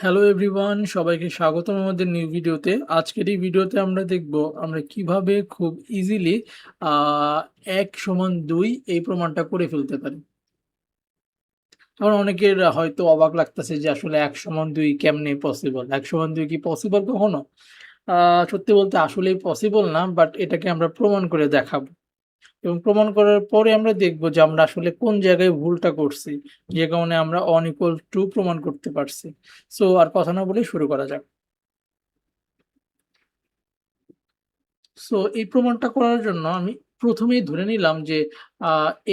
Hello everyone, সবাইকে স্বাগতম আমাদের নিউ ভিডিওতে। আজকের এই ভিডিওতে আমরা দেখব আমরা কিভাবে খুব ইজিলি 1 = 2 এই প্রমাণটা করে ফেলতে পারি। কারণ অনেকের হয়তো অবাক লাগতেছে যে আসলে 1 = 2 কেমনে পসিবল, 1 = 2 কি পসিবল কখনো? সত্যি বলতে আসলেই পসিবল না, বাট এটাকে আমরা প্রমাণ করে দেখাবো এবং প্রমাণ করার পরে আমরা দেখব যে আমরা আসলে কোন জায়গায় ভুলটা করছি, যে কারণে আমরা অনইকুয়াল টু প্রমাণ করতে পারছি। সো আর কথা না বলে শুরু করা যাক। সো এই প্রমাণটা করার জন্য আমি প্রথমেই ধরে নিলাম যে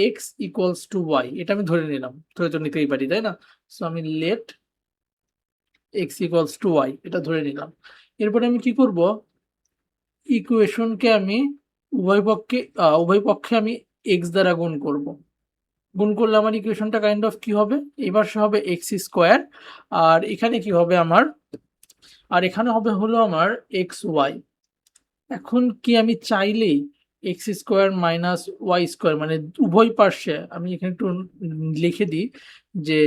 এক্স ইকুয়ালস টু ওয়াই, এটা আমি ধরে নিলাম, ধরে তো নিতেই পারি তাই না? সো আমি let x equals to y এটা ধরে নিলাম। এরপরে আমি কি করব, ইকুয়েশনকে আমি উভয় পক্ষে আমি এক্স দ্বারা গুণ করব। গুণ করলে আমার ইকুয়েশনটা কাইন্ড অফ কি হবে, এবার সে হবে এক্স স্কোয়ার, আর এখানে কি হবে আমার, আর এখানে হবে হলো আমার এক্স ওয়াই। এখন কি আমি চাইলেই x square minus y square মানে উভয় পার্শ্বে আমি এখানে একটু লিখে দিই যে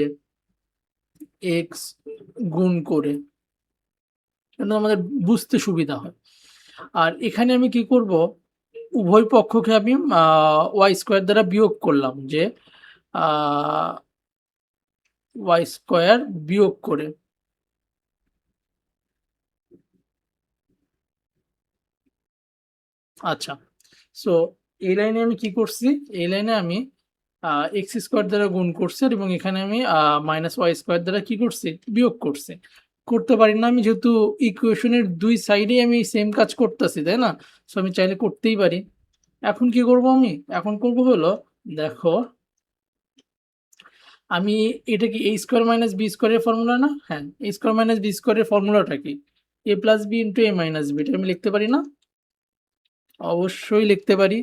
এক্স গুণ করে, যেন আমাদের বুঝতে সুবিধা হয়। আর এখানে আমি কি করব, উভয় পক্ষকে আমি ওয়াই স্কোয়ার দ্বারা বিয়োগ করলাম, যে ওয়াই স্কোয়ার বিয়োগ করে, আচ্ছা। সো এই লাইনে আমি কি করছি, এই লাইনে আমি এক্স স্কোয়ার দ্বারা গুণ করছি এবং এখানে আমি মাইনাস ওয়াই স্কোয়ার দ্বারা কি করছি, বিয়োগ করছি। করতে পারি না আমি, যেহেতু ইকুয়েশনের দুই সাইডে আমি সেম কাজ করতেছি তাই না? সো আমি চাইলে করতেই পারি। এখন কি করব, আমি এখন করব হলো, দেখো আমি এটা কি এ স্কোয়ার মাইনাস বি স্কোয়ারের ফর্মুলা না? হ্যাঁ, এ স্কোয়ার মাইনাস বি স্কোয়ারের ফর্মুলাটা কি? এ প্লাস বি ইন্টু এ মাইনাস বি, এটা আমি লিখতে পারি না? অবশ্যই লিখতে পারি।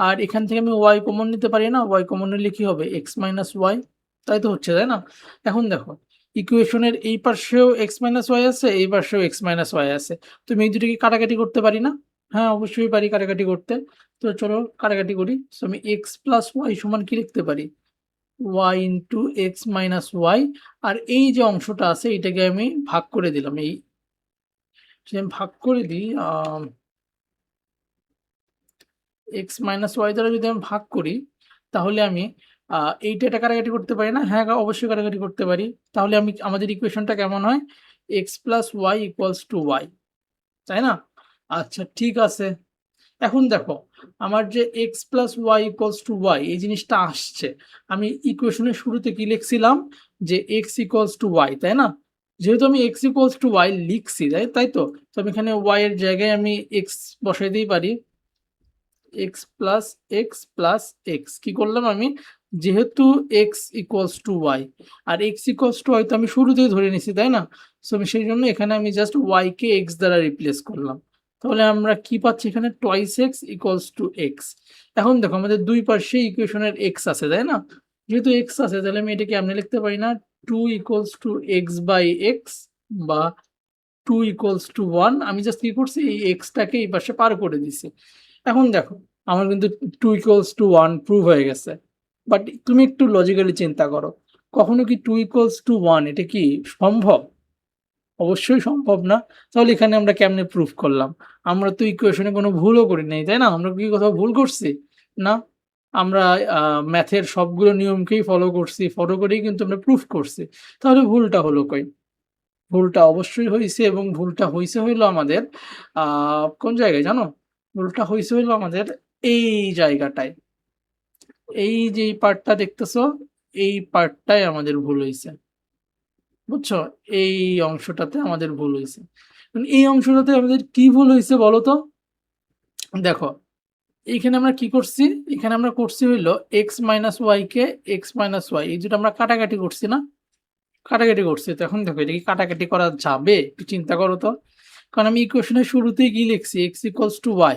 আর এখান থেকে আমি ওয়াই কমন নিতে পারি না? ওয়াই কমন নিলে কি হবে, এক্স মাইনাস ওয়াই। তাই তো হচ্ছে তাই না? এখন দেখো, ইকুয়েশনের এই পাশেও এক্স মাইনাস ওয়াই আছে, এই পাশেও এক্স মাইনাস ওয়াই আছে। তুমি এই দুটোকে কাটাকাটি করতে পারি না? হ্যাঁ, অবশ্যই পারি কাটাকাটি করতে। তো চলো কাটাকাটি করি। সো আমি এক্স প্লাস ওয়াই সমান কি লিখতে পারি, Y into X minus Y. আর এই যে অংশটা আছে এটাকে আমি ভাগ করে দিলাম, এই যে আমি ভাগ করে দিই এক্স মাইনাস ওয়াই দ্বারা যদি আমি ভাগ করি, তাহলে আমি এইটা এটা কাটাকাটি করতে পারি না? হ্যাঁ, অবশ্যই কাটাকাটি করতে পারি। তাহলে আমি আমাদের ইকুয়েশনটা কেমন হয়, x plus y equals to y, তাই না? আচ্ছা ঠিক আছে। এখন দেখো, আমার যে x plus y equals to y এই জিনিসটা আসছে, আমি ইকুয়েশনের শুরুতে কি লিখছিলাম, যে এক্স ইকুয়ালস টু ওয়াই, তাই না? যেহেতু আমি এক্স ইকুয়ালস টু ওয়াই লিখছি, তাই তো, তো আমি এখানে ওয়াই এর জায়গায় আমি এক্স বসাই দিই পারি, x plus x plus x. কি করলাম আমি, যেহেতু এক্স ইকুয়ালস টু ওয়াই, আর এক্স ইকুয়ালস টু ওয়াই তো আমি শুরুতেই ধরে নিছি তাই না? সো আমি সেই জন্য এখানে আমি জাস্ট ওয়াই কে এক্স দ্বারা রিপ্লেস করলাম। তাহলে আমরা কি পাচ্ছি এখানে, twice x equals to x. এখন দেখো আমাদের দুই পাশে ইকুয়েশনের এক্স আছে তাই না? যেহেতু এক্স আছে তাহলে আমি এটাকে এমনি লিখতে পারি না, two equals to x by x, বা টু ইকুয়ালস টু ওয়ান। আমি জাস্ট কি করছি, এই এক্সটাকে এই পাশে পার করে দিছি। এখন দেখো, আমার কিন্তু two equals to one prove হয়ে গেছে। বাট তুমি একটু লজিক্যালি চিন্তা করো, কখনো কি টু ইকুয়ালস টু ওয়ান এটা কি সম্ভব? অবশ্যই সম্ভব না। তাহলে এখানে আমরা কেমনে প্রুফ করলাম? আমরা তো ইকুয়েশনে কোনো ভুলও করি নাই তাই না? আমরা কি কোথাও ভুল করছি? না। আমরা ম্যাথের সবগুলো নিয়মকেই ফলো করছি, ফলো করেই কিন্তু আমরা প্রুফ করছি। তাহলে ভুলটা হলো কই? ভুলটা অবশ্যই হইছে, এবং ভুলটা হইছে হইলো আমাদের কোন জায়গায় জানো? ভুলটা হইছে হইলো আমাদের এই জায়গাটায়। এই যে এই পার্টটা দেখতেছো, এই পার্টটাই আমাদের ভুল হইছে। বুঝছো? এই অংশটাতে আমাদের ভুল হইছে। এই অংশটাতে আমাদের কি ভুল হইছে বলো তো? দেখো, এইখানে আমরা কি করছি? এখানে আমরা করছি হইলো এক্স মাইনাস ওয়াই কে এক্স মাইনাস ওয়াই, এই দুটো আমরা কাটাকাটি করছি না? কাটাকাটি করছি। তো এখন দেখো, এটা কি কাটাকাটি করা যাবে? একটু চিন্তা করো তো। কারণ আমি ইকুয়েশনের শুরুতেই কি লিখছি, এক্স ইকুয়ালস টু ওয়াই।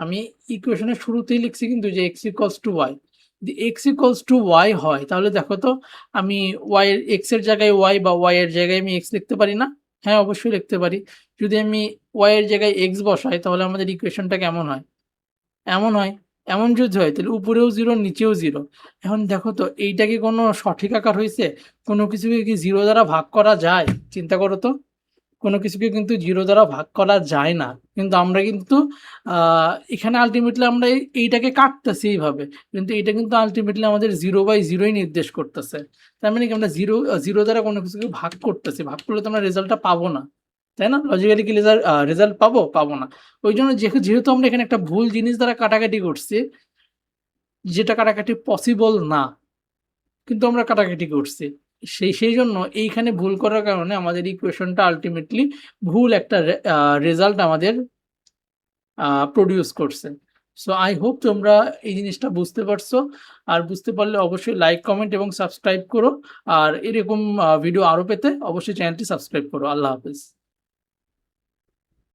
আমি ইকুয়েশনের শুরুতেই লিখছি কিন্তু যে এক্স ইকুয়ালস টু ওয়াই। যদি এক্স ইকুয়ালস টু ওয়াই হয় তাহলে দেখো তো, আমি ওয়াই এর এক্স এর জায়গায় ওয়াই বা ওয়াই এর জায়গায় আমি এক্স লিখতে পারি না? হ্যাঁ, অবশ্যই লিখতে পারি। যদি আমি ওয়াই এর জায়গায় এক্স বসাই তাহলে আমাদের ইকুয়েশনটা কেমন হয়? এমন হয়। এমন যদি হয় তাহলে উপরেও 0 নিচেও 0। এখন দেখো তো এইটা কি কোনো সঠিক আকার হইছে? কোনো কিছুকে কি 0 দ্বারা ভাগ করা যায়? চিন্তা করো তো। কোনো কিছুকে কিন্তু 0 দ্বারা ভাগ করা যায় না। কিন্তু আমরা কিন্তু আ এখানে আল্টিমেটলি আমরা এইটাকে কাটতেছি এইভাবে। কিন্তু এটা কিন্তু আল্টিমেটলি আমাদের 0/0 ই নির্দেশ করতেছে। তার মানে কি আমরা 0 দ্বারা কোনো কিছুকে ভাগ করতেছি। ভাগ করলে তো আমরা রেজাল্টটা পাবো না। তাই না? লজিক্যালি কি রেজাল্ট পাবো? পাবো না। ওইজন্য যেহেতু আমরা এখানে একটা ভুল জিনিস দ্বারা কাটাকাটি করছি, যেটা কাটাকাটি পসিবল না। কিন্তু আমরা কাটাকাটি করছি। সেইজন্য এইখানে ভুল করার কারণে আমাদের ইকুয়েশনটা আল্টিমেটলি ভুল একটা রেজাল্ট আমাদের প্রডিউস করছে। সো আই হোপ তোমরা এই জিনিসটা বুঝতে পারছো। আর বুঝতে পারলে অবশ্যই লাইক, কমেন্ট এবং সাবস্ক্রাইব করো। আর এরকম ভিডিও আরো পেতে অবশ্যই চ্যানেলটি সাবস্ক্রাইব করো। আল্লাহ হাফেজ।